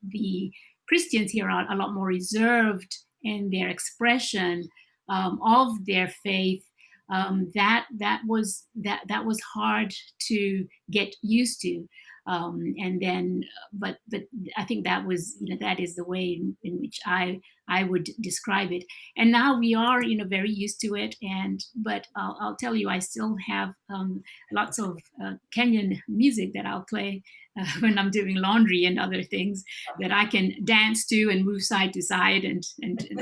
the Christians here are a lot more reserved in their expression of their faith. That was hard to get used to. And then, but I think that was, that is the way in which I would describe it. And now we are, very used to it. But I'll tell you, I still have lots of Kenyan music that I'll play when I'm doing laundry and other things that I can dance to and move side to side and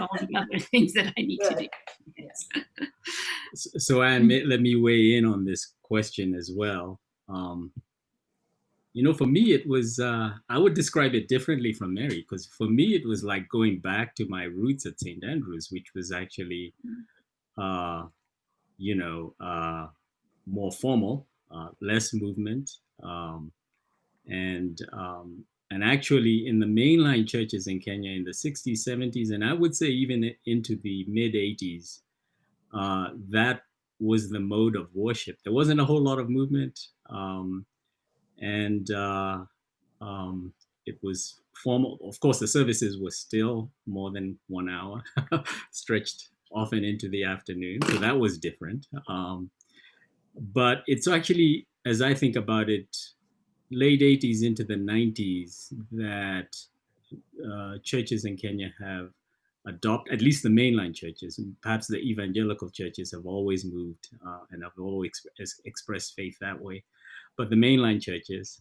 all the other things that I need to do. Yes. So Anne, let me weigh in on this question as well. For me, it was, I would describe it differently from Mary, because for me, it was like going back to my roots at St. Andrews, which was actually, more formal, less movement. And actually in the mainline churches in Kenya in the 60s, 70s, and I would say even into the mid 80s, that was the mode of worship. There wasn't a whole lot of movement. It was formal. Of course, the services were still more than 1 hour, stretched often into the afternoon. So that was different. But it's actually, as I think about it, late 80s into the 90s that churches in Kenya have adopted, at least the mainline churches, and perhaps the evangelical churches have always moved and have always expressed faith that way. But the mainline churches,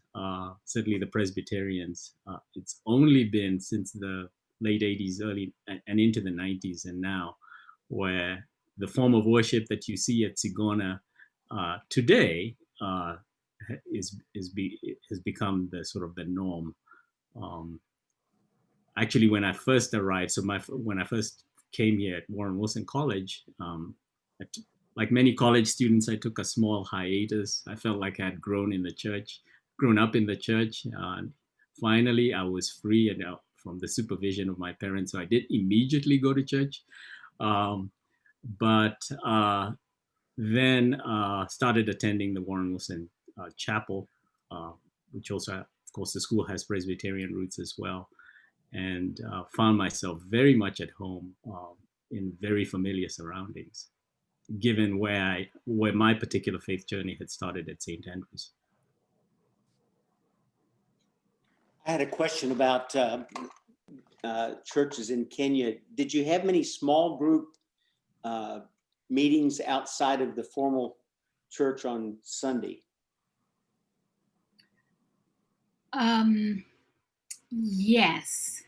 certainly the Presbyterians, it's only been since the late 80s, early and into the 90s and now, where the form of worship that you see at Sigona today has become the sort of the norm. Actually, when I first arrived, when I first came here at Warren Wilson College, like many college students, I took a small hiatus. I felt like I had grown up in the church. Finally, I was free and from the supervision of my parents, so I did immediately go to church. But then started attending the Warren Wilson Chapel, which also, of course, the school has Presbyterian roots as well, and found myself very much at home in very familiar surroundings, given where my particular faith journey had started at St. Andrews. I had a question about churches in Kenya. Did you have many small group meetings outside of the formal church on Sunday? Yes.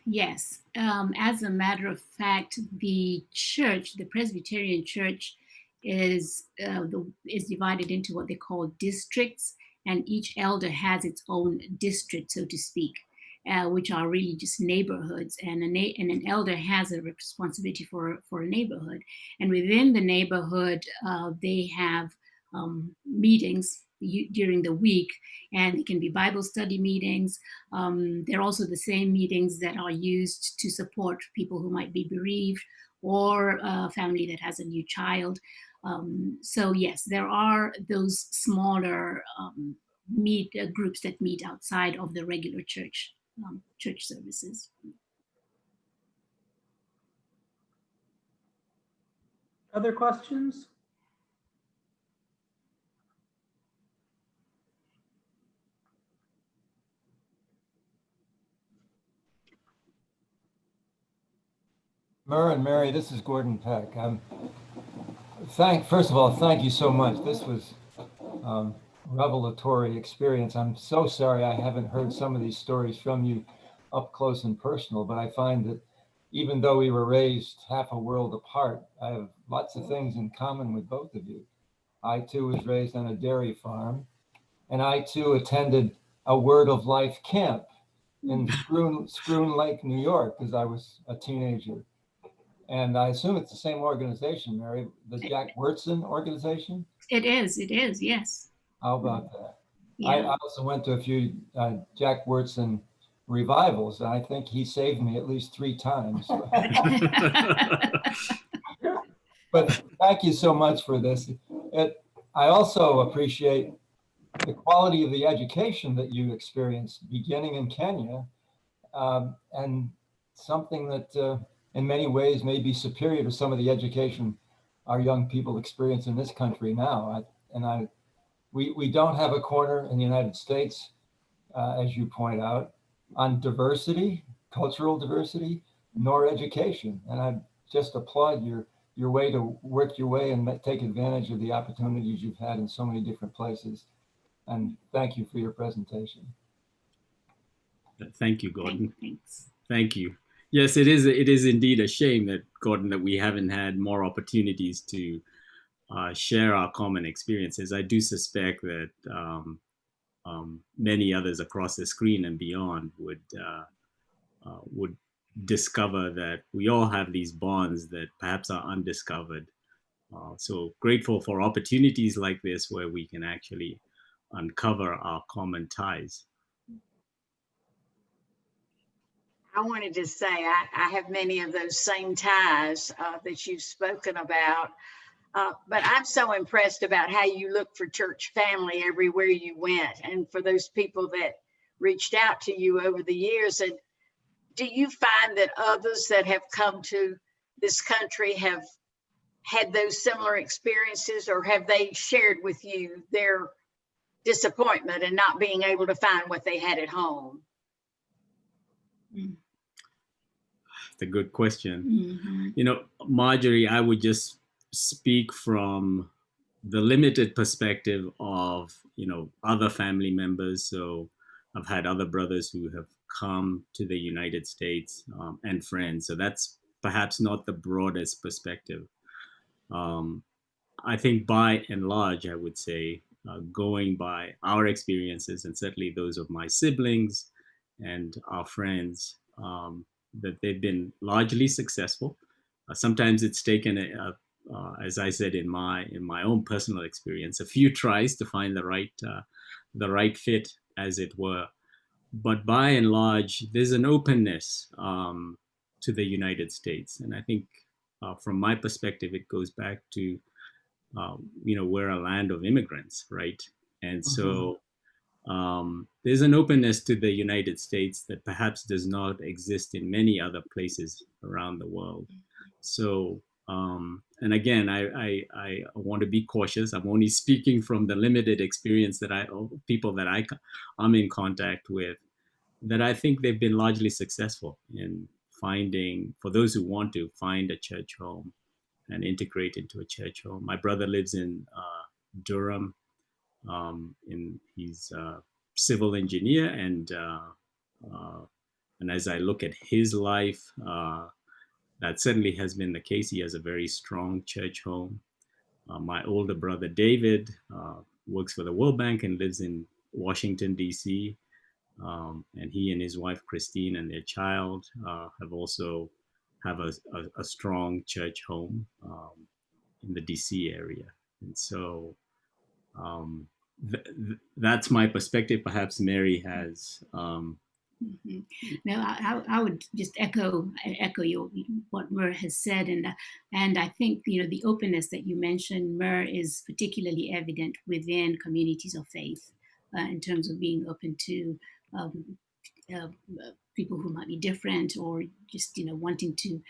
As a matter of fact, the church, the Presbyterian church, is divided into what they call districts, and each elder has its own district, so to speak, which are really just neighborhoods. And an elder has a responsibility for a neighborhood, and within the neighborhood, they have meetings during the week, and it can be Bible study meetings. They're also the same meetings that are used to support people who might be bereaved or a family that has a new child. So yes, there are those smaller groups that meet outside of the regular church services. Other questions? Murr and Mary, this is Gordon Peck. First of all, thank you so much. This was revelatory experience. I'm so sorry I haven't heard some of these stories from you up close and personal, but I find that even though we were raised half a world apart, I have lots of things in common with both of you. I too was raised on a dairy farm, and I too attended a Word of Life camp in Scroon Lake, New York, as I was a teenager. And I assume it's the same organization, Mary, the Jack Wyrtzen organization? It is, yes. How about that? Yeah. I also went to a few Jack Wyrtzen revivals, and I think he saved me at least 3 times. But thank you so much for this. I also appreciate the quality of the education that you experienced beginning in Kenya, and something that in many ways may be superior to some of the education our young people experience in this country now. We don't have a corner in the United States, as you point out, on diversity, cultural diversity, nor education. And I just applaud your way to work your way and take advantage of the opportunities you've had in so many different places. And thank you for your presentation. Thank you, Gordon. Thanks. Thank you. Yes, it is indeed a shame that, Gordon, that we haven't had more opportunities to share our common experiences. I do suspect that many others across the screen and beyond would discover that we all have these bonds that perhaps are undiscovered. So grateful for opportunities like this where we can actually uncover our common ties. I wanted to say I have many of those same ties that you've spoken about, but I'm so impressed about how you look for church family everywhere you went, and for those people that reached out to you over the years. And do you find that others that have come to this country have had those similar experiences, or have they shared with you their disappointment and not being able to find what they had at home? It's a good question. Mm-hmm. You know, Marjorie, I would just speak from the limited perspective of, other family members. So I've had other brothers who have come to the United States and friends. So that's perhaps not the broadest perspective. I think by and large, I would say, going by our experiences and certainly those of my siblings and our friends, that they've been largely successful. Sometimes it's taken, as I said in my own personal experience, a few tries to find the right fit, as it were. But by and large, there's an openness to the United States, and I think from my perspective, it goes back to we're a land of immigrants, right? And so there's an openness to the United States that perhaps does not exist in many other places around the world. So, and again, I want to be cautious. I'm only speaking from the limited experience that people that I'm in contact with, that I think they've been largely successful in finding, for those who want to, find a church home and integrate into a church home. My brother lives in Durham. He's a civil engineer, and as I look at his life, that certainly has been the case. He has a very strong church home. My older brother David works for the World Bank and lives in Washington, D.C. And he and his wife Christine and their child have a strong church home in the DC area. And so that's my perspective. Perhaps Mary has. No, I would just echo what Mur has said, and I think the openness that you mentioned, Mur, is particularly evident within communities of faith in terms of being open to people who might be different, or just wanting to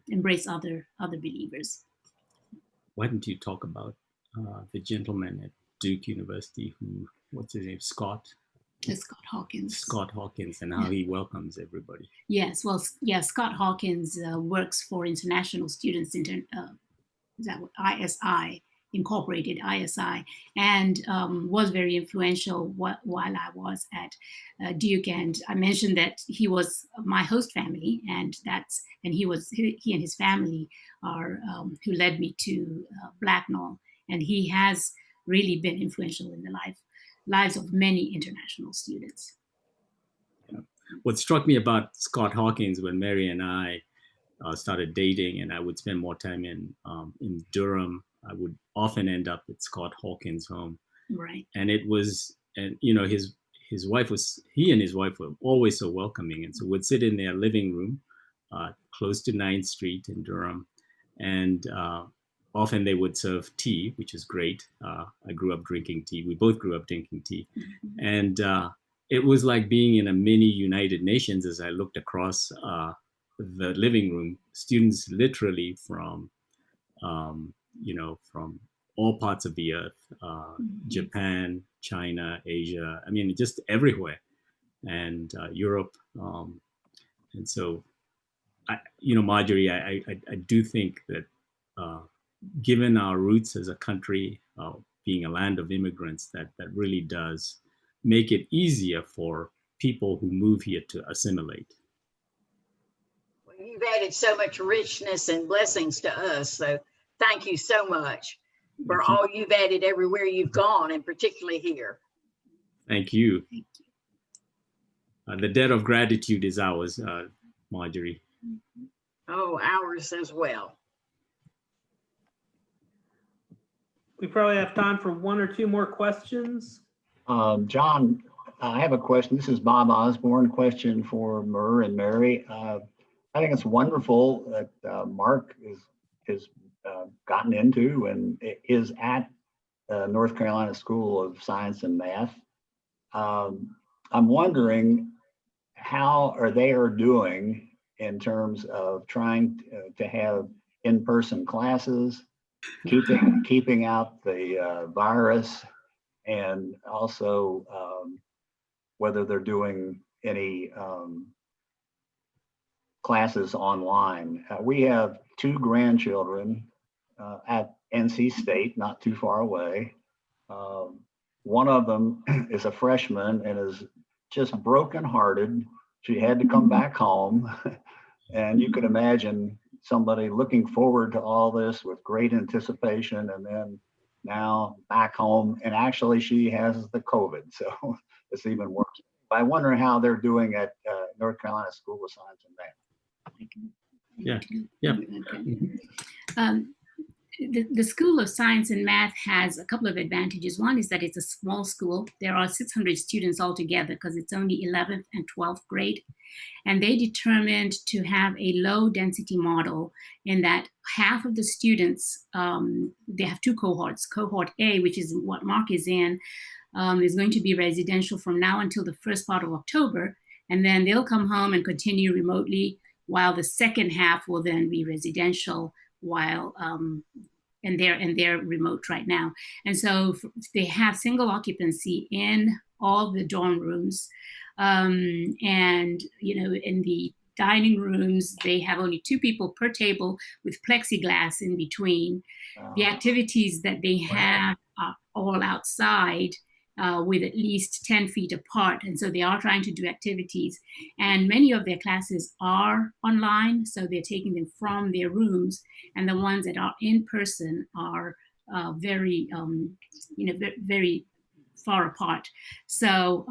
embrace other believers. Why don't you talk about the gentleman at Duke University what's his name, Scott Hawkins. Scott Hawkins, and how he welcomes everybody. Yes, well, yeah, Scott Hawkins works for International Students is that what, ISI, Incorporated, ISI, and was very influential while I was at Duke. And I mentioned that he was my host family, and he and his family are who led me to Blacknall, and he has really been influential in the lives of many international students. What struck me about Scott Hawkins when Mary and I started dating, and I would spend more time in Durham, I would often end up at Scott Hawkins' home. Right. And it was, and his wife he and his wife were always so welcoming, and so we'd sit in their living room, close to 9th Street in Durham, and often they would serve tea, which is great. I grew up drinking tea. We both grew up drinking tea. Mm-hmm. And it was like being in a mini United Nations as I looked across the living room, students literally from all parts of the earth, Japan, China, Asia, I mean, just everywhere, and Europe. And so, Marjorie, I do think that given our roots as a country, being a land of immigrants, that really does make it easier for people who move here to assimilate. Well, you've added so much richness and blessings to us. So thank you so much for all you've added everywhere you've gone, and particularly here. Thank you. The debt of gratitude is ours, Marjorie. Oh, ours as well. We probably have time for one or two more questions. John, I have a question. This is Bob Osborne. Question for Mur and Mary. I think it's wonderful that Mark is gotten into and is at North Carolina School of Science and Math. I'm wondering how they are doing in terms of trying to have in-person classes, keeping out the virus, and also whether they're doing any classes online. We have 2 grandchildren at NC State, not too far away. One of them is a freshman and is just brokenhearted. She had to come back home. And you can imagine somebody looking forward to all this with great anticipation, and then now back home, and actually she has the COVID, so it's even worse. I wonder how they're doing at North Carolina School of Science and Math. Yeah. The School of Science and Math has a couple of advantages. One is that it's a small school. There are 600 students altogether because it's only 11th and 12th grade. And they determined to have a low density model in that half of the students, they have two cohorts. Cohort A, which is what Mark is in, is going to be residential from now until the first part of October. And then they'll come home and continue remotely, while the second half will then be residential while and they're remote right now. And so they have single occupancy in all the dorm rooms. And, you know, in the dining rooms, they have only 2 people per table with plexiglass in between. The activities that they have are all outside with at least 10 feet apart. And so they are trying to do activities. And many of their classes are online, so they're taking them from their rooms. And the ones that are in person are very, very far apart. So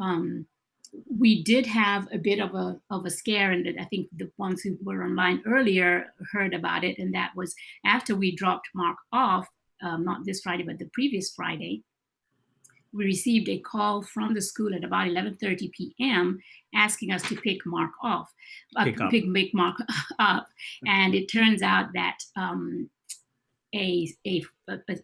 we did have a bit of a scare, and I think the ones who were online earlier heard about it. And that was after we dropped Mark off, not this Friday, but the previous Friday. We received a call from the school at about 11:30 p.m. asking us to pick Mark up. Mark up. And it turns out that a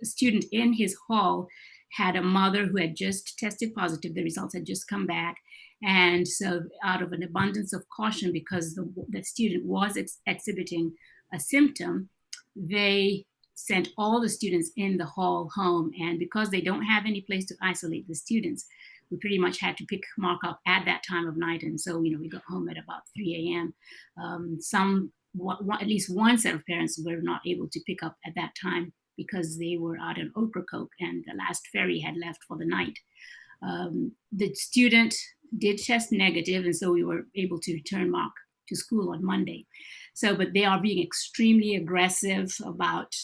student in his hall had a mother who had just tested positive. The results had just come back. And so out of an abundance of caution, because the student was exhibiting a symptom, they sent all the students in the hall home. And because they don't have any place to isolate the students, we pretty much had to pick Mark up at that time of night. And so, you know, we got home at about 3 a.m. At least one set of parents were not able to pick up at that time because they were out in Ocracoke and the last ferry had left for the night. The student did test negative, and so we were able to return Mark to school on Monday. So, but they are being extremely aggressive about,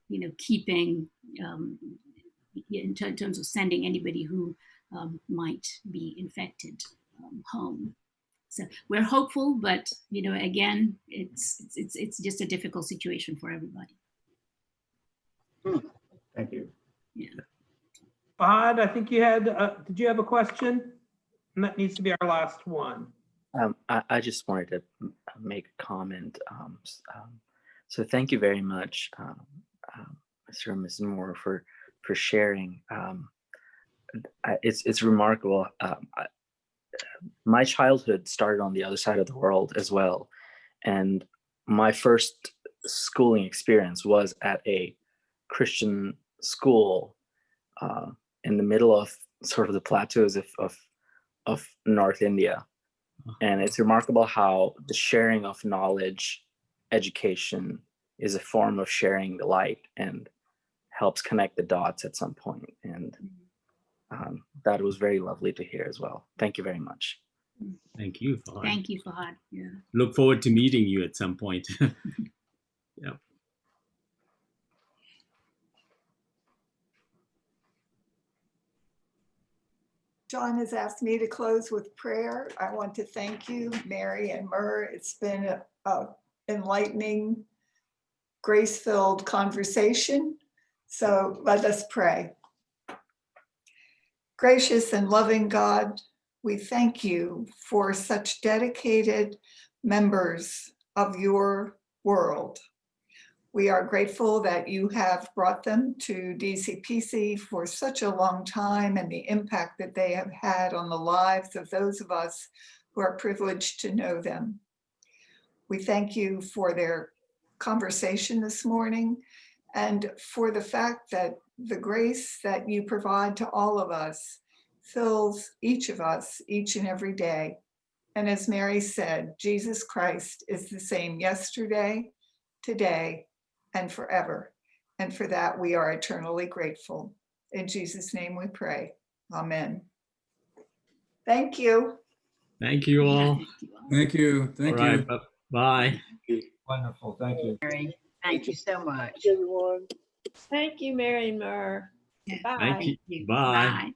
you know, keeping, in terms of sending anybody who might be infected home. So we're hopeful, but, you know, again, it's just a difficult situation for everybody. Thank you. Yeah. Fahad, I think you had, did you have a question? And that needs to be our last one. I just wanted to make a comment. So thank you very much, Mr. and Ms. Moore, for sharing. It's remarkable. My childhood started on the other side of the world as well. And my first schooling experience was at a Christian school in the middle of sort of the plateaus of North India. And it's remarkable how the sharing of knowledge, education is a form of sharing the light and helps connect the dots at some point. And that was very lovely to hear as well. Thank you very much. Thank you, Fahad. Thank you, Fahad. Yeah. Look forward to meeting you at some point. Yeah. John has asked me to close with prayer. I want to thank you, Mary and Murr. It's been an enlightening, grace-filled conversation. So let us pray. Gracious and loving God, we thank you for such dedicated members of your world. We are grateful that you have brought them to DCPC for such a long time and the impact that they have had on the lives of those of us who are privileged to know them. We thank you for their conversation this morning and for the fact that the grace that you provide to all of us fills each of us each and every day. And as Mary said, Jesus Christ is the same yesterday, today, and forever. And for that, we are eternally grateful. In Jesus' name we pray. Amen. Thank you. Thank you all. Thank you. All right, bye. Wonderful. Thank you. Mary. Thank you so much. Everyone. Thank you, Mary and Myrrh. Bye. Thank you. Bye.